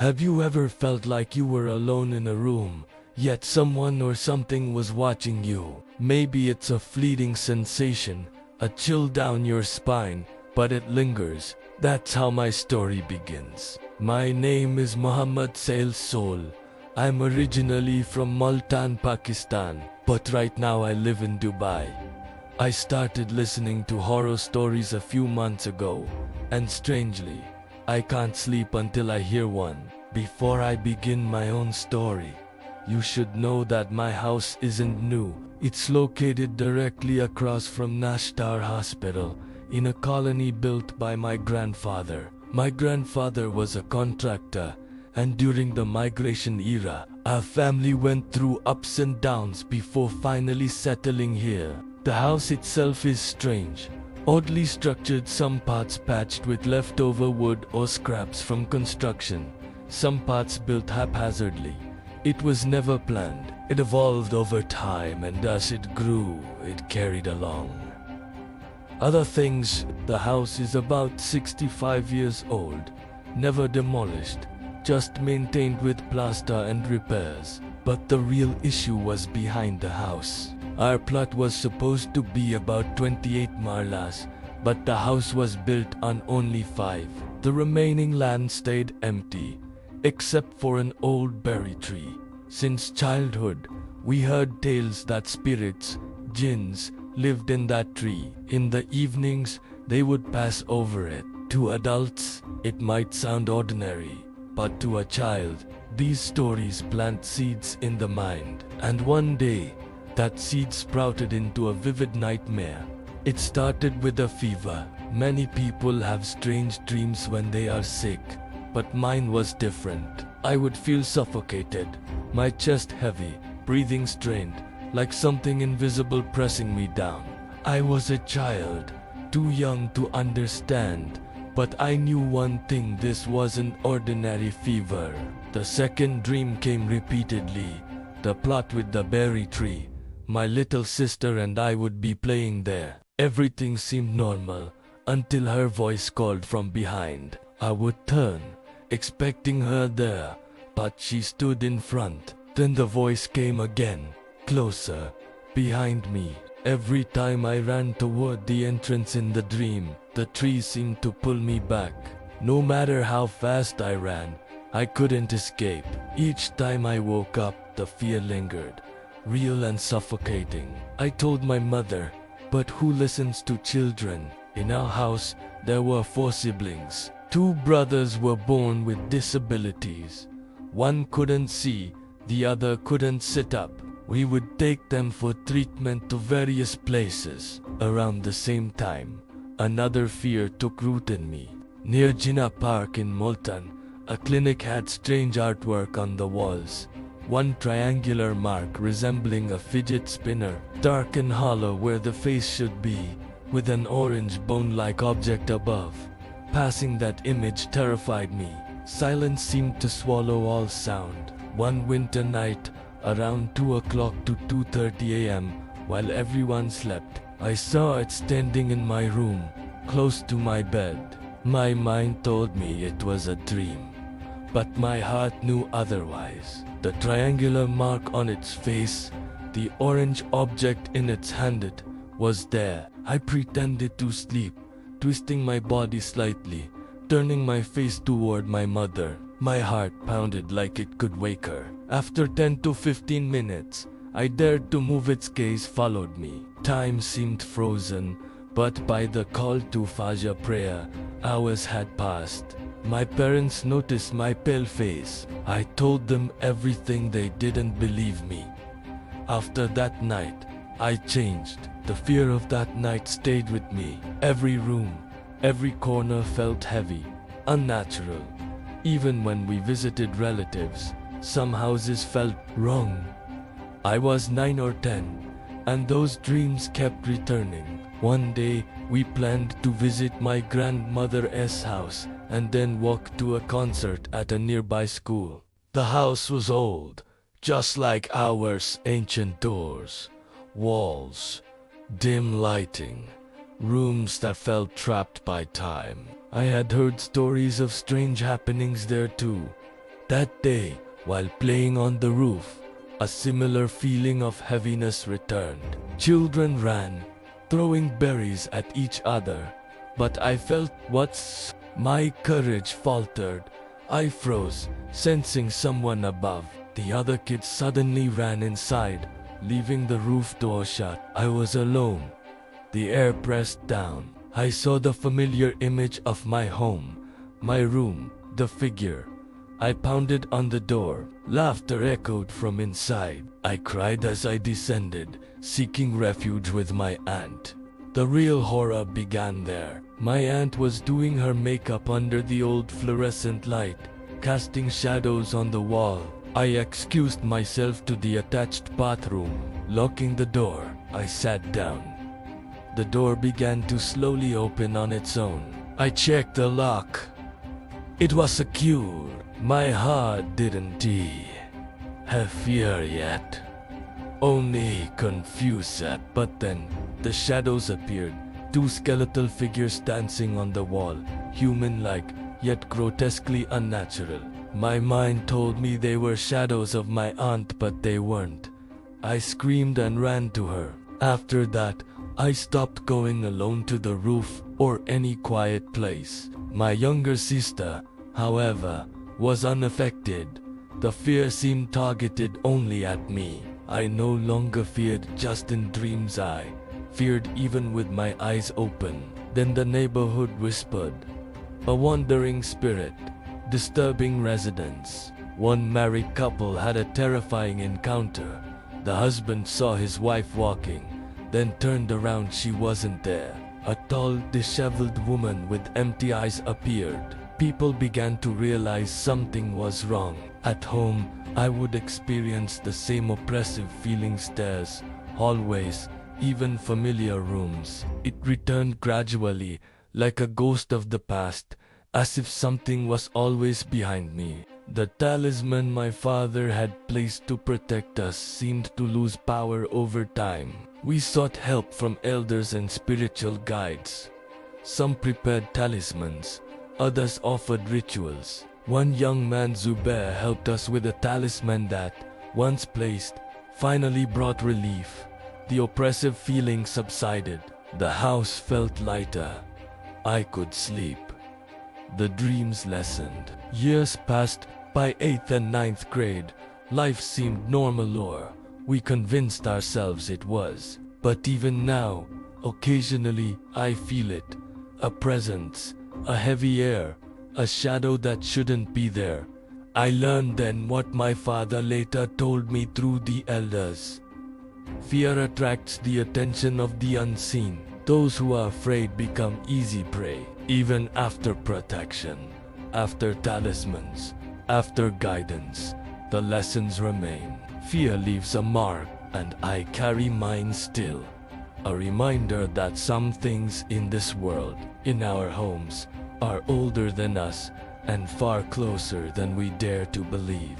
Have you ever felt like you were alone in a room, yet someone or something was watching you? Maybe it's a fleeting sensation, a chill down your spine, but it lingers. That's how my story begins. My name is Muhammad Sail Soul. I'm originally from Multan, Pakistan, but right now I live in Dubai. I started listening to horror stories a few months ago, and strangely, I can't sleep until I hear one. Before I begin my own story, you should know that my house isn't new. It's located directly across from Nashtar Hospital, in a colony built by my grandfather. My grandfather was a contractor, and during the migration era, our family went through ups and downs before finally settling here. The house itself is strange, oddly structured, some parts patched with leftover wood or scraps from construction, some parts built haphazardly. It was never planned. It evolved over time, and as it grew, it carried along other things. The house is about 65 years old, never demolished, just maintained with plaster and repairs. But the real issue was behind the house. Our plot was supposed to be about 28 marlas, but the house was built on only 5. The remaining land stayed empty, except for an old berry tree. Since childhood, we heard tales that spirits, jinns, lived in that tree. In the evenings, they would pass over it. To adults, it might sound ordinary, but to a child, these stories plant seeds in the mind. And one day, that seed sprouted into a vivid nightmare. It started with a fever. Many people have strange dreams when they are sick, but mine was different. I would feel suffocated, my chest heavy, breathing strained, like something invisible pressing me down. I was a child, too young to understand, but I knew one thing: this wasn't ordinary fever. The second dream came repeatedly. The plot with the berry tree. My little sister and I would be playing there. Everything seemed normal, until her voice called from behind. I would turn, expecting her there, but she stood in front. Then the voice came again, closer, behind me. Every time I ran toward the entrance in the dream, the tree seemed to pull me back. No matter how fast I ran, I couldn't escape. Each time I woke up, the fear lingered, real and suffocating. I told my mother, but who listens to children? In our house, there were 4 siblings. 2 brothers were born with disabilities. One couldn't see, the other couldn't sit up. We would take them for treatment to various places. Around the same time, another fear took root in me. Near Jinnah Park in Multan, a clinic had strange artwork on the walls. One triangular mark resembling a fidget spinner, dark and hollow where the face should be, with an orange bone-like object above. Passing that image terrified me. Silence seemed to swallow all sound. One winter night, around 2 o'clock to 2:30 a.m., while everyone slept, I saw it standing in my room, close to my bed. My mind told me it was a dream, but my heart knew otherwise. The triangular mark on its face, the orange object in its hand, was there. I pretended to sleep, twisting my body slightly, turning my face toward my mother. My heart pounded like it could wake her. After 10 to 15 minutes, I dared to move. Its gaze followed me. Time seemed frozen, but by the call to Fajr prayer, hours had passed. My parents noticed my pale face. I told them everything. They didn't believe me. After that night, I changed. The fear of that night stayed with me. Every room, every corner felt heavy, unnatural. Even when we visited relatives, some houses felt wrong. I was 9 or 10, and those dreams kept returning. One day, we planned to visit my grandmother's house and then walk to a concert at a nearby school. The house was old, just like ours: ancient doors, walls, dim lighting, rooms that felt trapped by time. I had heard stories of strange happenings there too. That day, while playing on the roof, a similar feeling of heaviness returned. Children ran, throwing berries at each other, but I felt what's my courage faltered. I froze, sensing someone above. The other kids suddenly ran inside, leaving the roof door shut. I was alone. The air pressed down. I saw the familiar image of my home, my room, the figure. I pounded on the door. Laughter echoed from inside. I cried as I descended, seeking refuge with my aunt. The real horror began there. My aunt was doing her makeup under the old fluorescent light, casting shadows on the wall. I excused myself to the attached bathroom. Locking the door, I sat down. The door began to slowly open on its own. I checked the lock. It was secure. My heart didn't have fear yet, only confusion. But then, the shadows appeared, two skeletal figures dancing on the wall, human-like, yet grotesquely unnatural. My mind told me they were shadows of my aunt, but they weren't. I screamed and ran to her. After that, I stopped going alone to the roof or any quiet place. My younger sister, however, was unaffected. The fear seemed targeted only at me. I no longer feared just in dreams. I feared even with my eyes open. Then the neighborhood whispered. A wandering spirit, disturbing residents. One married couple had a terrifying encounter. The husband saw his wife walking, then turned around. She wasn't there. A tall, disheveled woman with empty eyes appeared. People began to realize something was wrong. At home, I would experience the same oppressive feeling: stairs, hallways, even familiar rooms. It returned gradually, like a ghost of the past, as if something was always behind me. The talisman my father had placed to protect us seemed to lose power over time. We sought help from elders and spiritual guides. Some prepared talismans, others offered rituals. One young man, Zubair, helped us with a talisman that, once placed, finally brought relief. The oppressive feeling subsided. The house felt lighter. I could sleep. The dreams lessened. Years passed. By 8th and 9th grade, life seemed normal, or we convinced ourselves it was. But even now, occasionally, I feel it. A presence, a heavy air, a shadow that shouldn't be there. I learned then what my father later told me through the elders. Fear attracts the attention of the unseen. Those who are afraid become easy prey. Even after protection, after talismans, after guidance, the lessons remain. Fear leaves a mark, and I carry mine still. A reminder that some things in this world, in our homes, are older than us and far closer than we dare to believe.